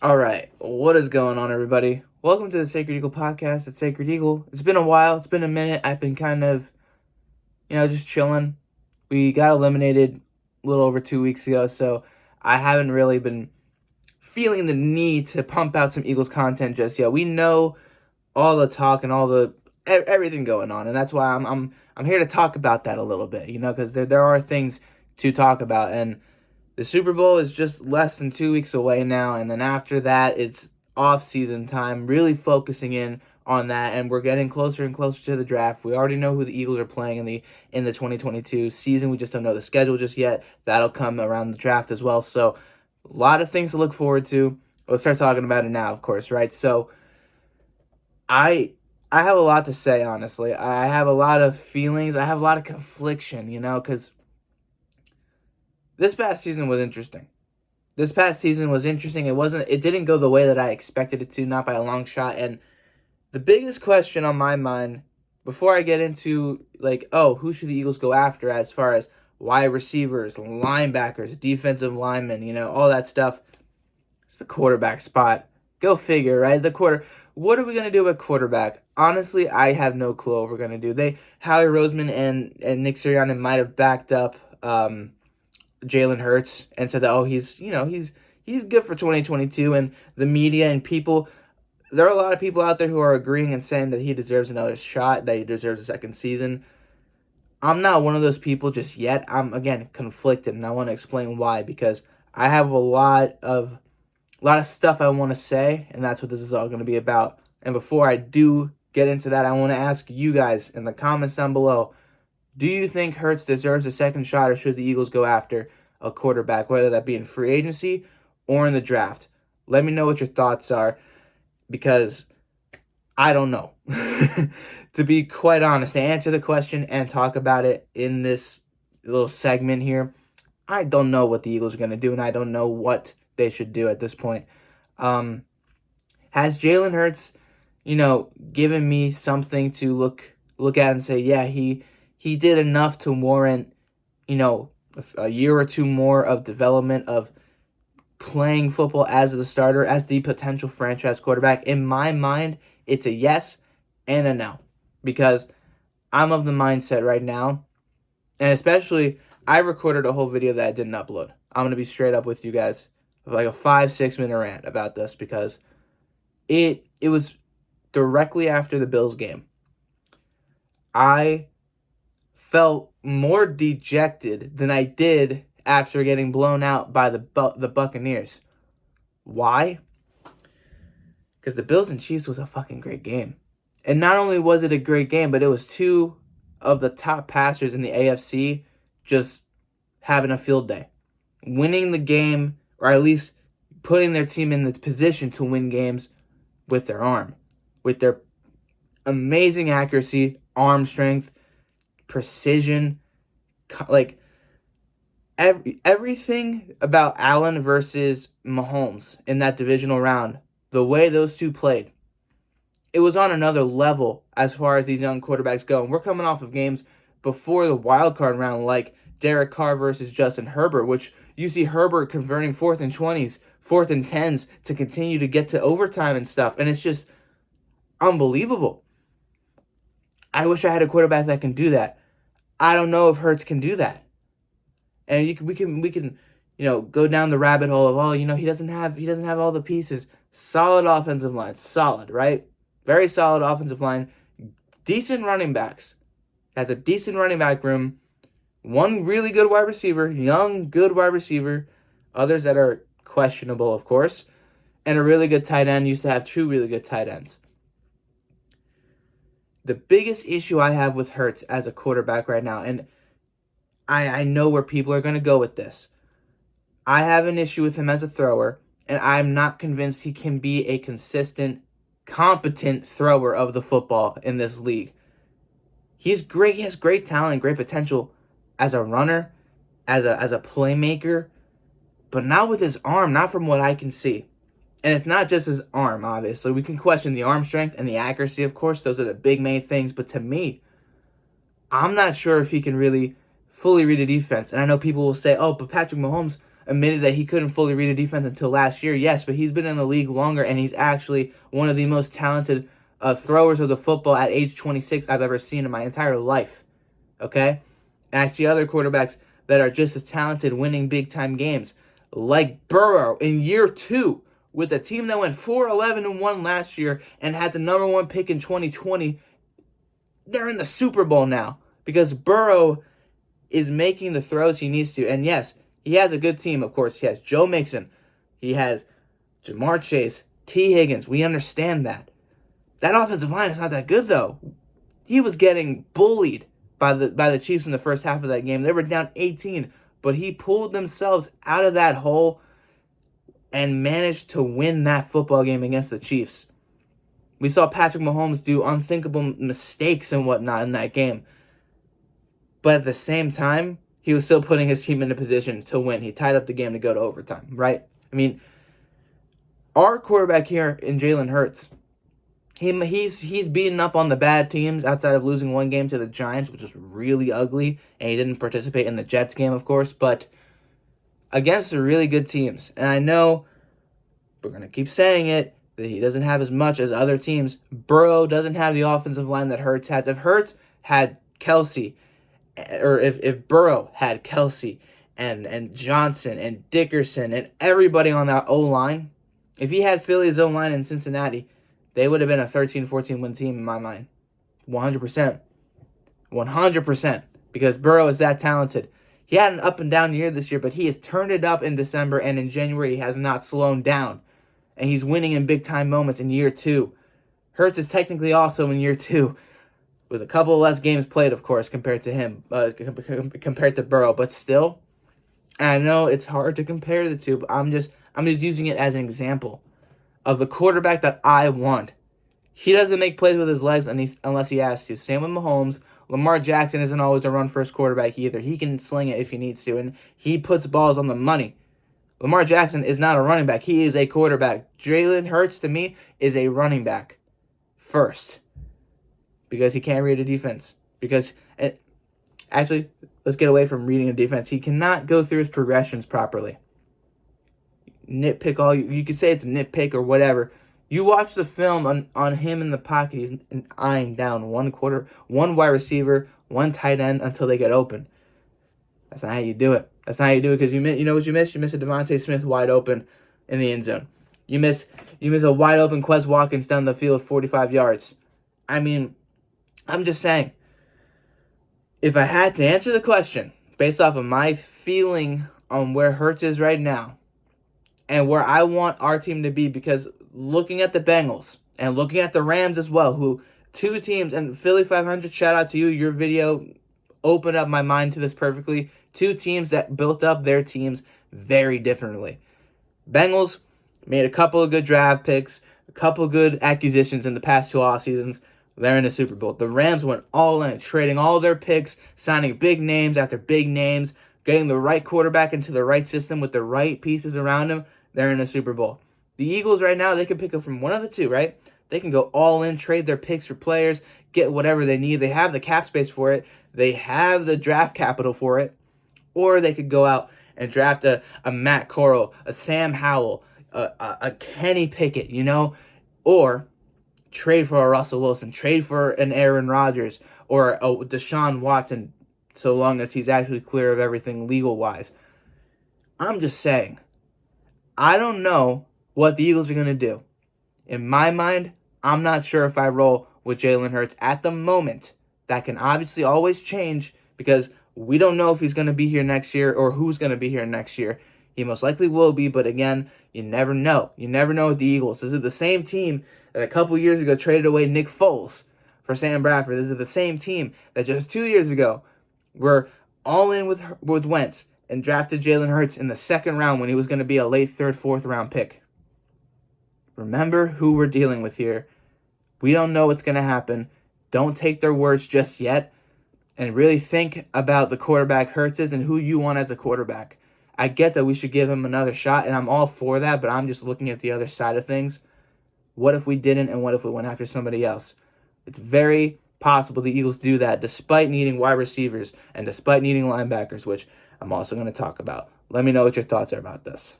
All right, what is going on, everybody? Welcome to the Sacred Eagle podcast at Sacred Eagle. It's been a while. It's been a minute. I've been kind of, just chilling. We got eliminated a little over 2 weeks ago, so I haven't really been feeling the need to pump out some Eagles content just yet. We know all the talk and all the everything going on, and that's why I'm here to talk about that a little bit, because there are things to talk about, and the Super Bowl is just less than 2 weeks away now, and then after that, it's off-season time, really focusing in on that, and we're getting closer and closer to the draft. We already know who the Eagles are playing in the 2022 season. We just don't know the schedule just yet. That'll come around the draft as well. So, a lot of things to look forward to. Let's start talking about it now, of course, right? So, I I have a lot to say, honestly. I have a lot of feelings. I have a lot of confliction, because this past season was interesting. This past season was interesting. It didn't go the way that I expected it to, not by a long shot. And the biggest question on my mind before I get into who should the Eagles go after as far as wide receivers, linebackers, defensive linemen, all that stuff, it's the quarterback spot. Go figure, right? What are we gonna do at quarterback? Honestly, I have no clue what we're gonna do. Howie Roseman and Nick Sirianni might have backed up Jalen Hurts and said that he's good for 2022, and the media and people, there are a lot of people out there who are agreeing and saying that he deserves another shot, that he deserves a second season. I'm not one of those people just yet. I'm, again, conflicted, and I want to explain why, because I have a lot of stuff I want to say, and that's what this is all going to be about. And before I do get into that, I want to ask you guys in the comments down below, do you think Hurts deserves a second shot, or should the Eagles go after a quarterback, whether that be in free agency or in the draft? Let me know what your thoughts are, because I don't know. To be quite honest, to answer the question and talk about it in this little segment here, I don't know what the Eagles are going to do, and I don't know what they should do at this point. Has Jalen Hurts, given me something to look at and say, yeah, he did enough to warrant, a year or two more of development, of playing football as the starter, as the potential franchise quarterback? In my mind, it's a yes and a no, because I'm of the mindset right now, and especially, I recorded a whole video that I didn't upload. I'm going to be straight up with you guys, like a 5-6 minute rant about this, because it was directly after the Bills game. I felt more dejected than I did after getting blown out by the Buccaneers. Why? Because the Bills and Chiefs was a fucking great game. And not only was it a great game, but it was two of the top passers in the AFC just having a field day. Winning the game, or at least putting their team in the position to win games with their arm. With their amazing accuracy, arm strength, precision, everything about Allen versus Mahomes in that divisional round, the way those two played, it was on another level as far as these young quarterbacks go. And we're coming off of games before the wild card round, like Derek Carr versus Justin Herbert, which you see Herbert converting 4th and 20s, 4th and 10s to continue to get to overtime and stuff. And it's just unbelievable. I wish I had a quarterback that can do that. I don't know if Hurts can do that. And we can go down the rabbit hole of, he doesn't have all the pieces. Solid offensive line, solid, right? Very solid offensive line. Decent running backs. Has a decent running back room. One really good wide receiver, young, good wide receiver. Others that are questionable, of course. And a really good tight end. Used to have 2 really good tight ends. The biggest issue I have with Hurts as a quarterback right now, and I know where people are going to go with this. I have an issue with him as a thrower, and I'm not convinced he can be a consistent, competent thrower of the football in this league. He's great. He has great talent, great potential as a runner, as a playmaker, but not with his arm, not from what I can see. And it's not just his arm, obviously. We can question the arm strength and the accuracy, of course. Those are the big main things. But to me, I'm not sure if he can really fully read a defense. And I know people will say, oh, but Patrick Mahomes admitted that he couldn't fully read a defense until last year. Yes, but he's been in the league longer, and he's actually one of the most talented throwers of the football at age 26 I've ever seen in my entire life. Okay? And I see other quarterbacks that are just as talented winning big-time games, like Burrow in year 2 with a team that went 4-11-1 last year and had the number 1 pick in 2020. They're in the Super Bowl now because Burrow is making the throws he needs to. And yes, he has a good team, of course. He has Joe Mixon. He has Jamar Chase, T. Higgins. We understand that. That offensive line is not that good, though. He was getting bullied by the Chiefs in the first half of that game. They were down 18, but he pulled themselves out of that hole and managed to win that football game against the Chiefs. We saw Patrick Mahomes do unthinkable mistakes and whatnot in that game. But at the same time, he was still putting his team in a position to win. He tied up the game to go to overtime, right? I mean, our quarterback here in Jalen Hurts, he's beaten up on the bad teams outside of losing one game to the Giants, which was really ugly, and he didn't participate in the Jets game, of course, but against the really good teams. And I know we're going to keep saying it, that he doesn't have as much as other teams. Burrow doesn't have the offensive line that Hurts has. If Hurts had Kelsey, or if Burrow had Kelsey and Johnson and Dickerson and everybody on that O-line, if he had Philly's O-line in Cincinnati, they would have been a 13-14 win team in my mind. 100%. 100%. Because Burrow is that talented. He had an up and down year this year, but he has turned it up in December, and in January he has not slowed down. And he's winning in big-time moments in year 2. Hurts is technically also in year 2, with a couple of less games played, of course, compared to him, compared to Burrow. But still, and I know it's hard to compare the two, but I'm just using it as an example of the quarterback that I want. He doesn't make plays with his legs unless he has to. Same with Mahomes. Lamar Jackson isn't always a run-first quarterback either. He can sling it if he needs to, and he puts balls on the money. Lamar Jackson is not a running back. He is a quarterback. Jalen Hurts, to me, is a running back first because he can't read a defense. Actually, let's get away from reading a defense. He cannot go through his progressions properly. Nitpick all you could say it's a nitpick or whatever. You watch the film on him in the pocket. He's eyeing down one wide receiver, one tight end until they get open. That's not how you do it. That's not how you do it because you know what you miss? You miss a Devontae Smith wide open in the end zone. You miss a wide open Quez Watkins down the field 45 yards. I mean, I'm just saying, if I had to answer the question based off of my feeling on where Hurts is right now and where I want our team to be, because looking at the Bengals and looking at the Rams as well, who two teams, and Philly 500, shout out to you. Your video opened up my mind to this perfectly. Two teams that built up their teams very differently. Bengals made a couple of good draft picks, a couple of good acquisitions in the past 2 off seasons. They're in the Super Bowl. The Rams went all in, trading all their picks, signing big names after big names, getting the right quarterback into the right system with the right pieces around him. They're in the Super Bowl. The Eagles right now, they can pick up from one of the two, right? They can go all in, trade their picks for players, get whatever they need. They have the cap space for it. They have the draft capital for it. Or they could go out and draft a Matt Corral, a Sam Howell, a Kenny Pickett, or trade for a Russell Wilson, trade for an Aaron Rodgers, or a Deshaun Watson, so long as he's actually clear of everything legal-wise. I'm just saying, I don't know what the Eagles are going to do. In my mind, I'm not sure if I roll with Jalen Hurts at the moment. That can obviously always change because we don't know if he's going to be here next year or who's going to be here next year. He most likely will be, but again, you never know. You never know with the Eagles. This is the same team that a couple years ago traded away Nick Foles for Sam Bradford. This is the same team that just 2 years ago were all in with Wentz and drafted Jalen Hurts in the second round when he was going to be a late third, fourth round pick. Remember who we're dealing with here. We don't know what's going to happen. Don't take their words just yet. And really think about the quarterback Hurts is and who you want as a quarterback. I get that we should give him another shot, and I'm all for that, but I'm just looking at the other side of things. What if we didn't, and what if we went after somebody else? It's very possible the Eagles do that despite needing wide receivers and despite needing linebackers, which I'm also going to talk about Let me know what your thoughts are about this.